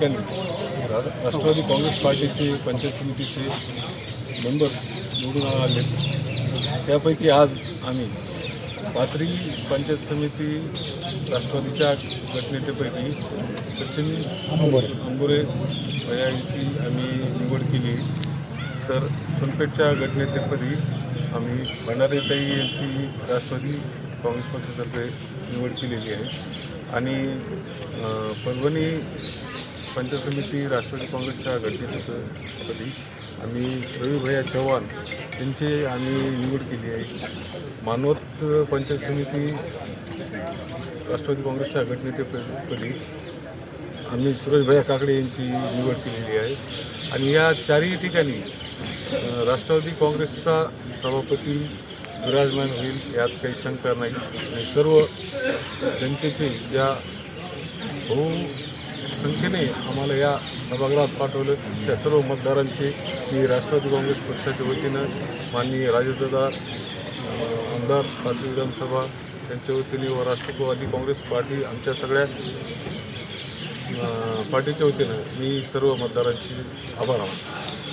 ठिकाणी राष्ट्रवादी काँग्रेस पार्टीचे पंचायत समितीचे मेंबर्स निवडून आले. त्यापैकी आज आम्ही पाथरी पंचायत समिती राष्ट्रवादीच्या गटनेतेपैकी सचिन अंबुरे यांची आम्ही निवड केली. तर सोनपेठच्या गटनेतेपदी आम्ही भंडारेताई यांची राष्ट्रवादी काँग्रेस पक्षातर्फे निवड केलेली आहे. आणि परभणी पंचायत समिती राष्ट्रवादी काँग्रेसच्या गटनेतेपदी आम्ही रविभैया चव्हाण यांची आम्ही निवड केली आहे. मानवत पंचायत समिती राष्ट्रवादी काँग्रेसच्या गटनेतेपदी आम्ही सुरेशभैया काकडे यांची निवड केलेली आहे. आणि या चारही ठिकाणी राष्ट्रवादी काँग्रेसचा सभापती विराजमान होईल यात काही शंका नाही. आणि सर्व जनतेचे ज्या बहुसंख्येने आम्हाला या सभागृहात पाठवलं त्या सर्व मतदारांचे मी राष्ट्रवादी काँग्रेस पक्षाच्या वतीनं माननीय राजदादा आमदार पाथरी विधानसभा त्यांच्या वतीने व राष्ट्रवादी काँग्रेस पार्टी आमच्या सगळ्या पार्टीच्या वतीनं मी सर्व मतदारांची आभार मानतो.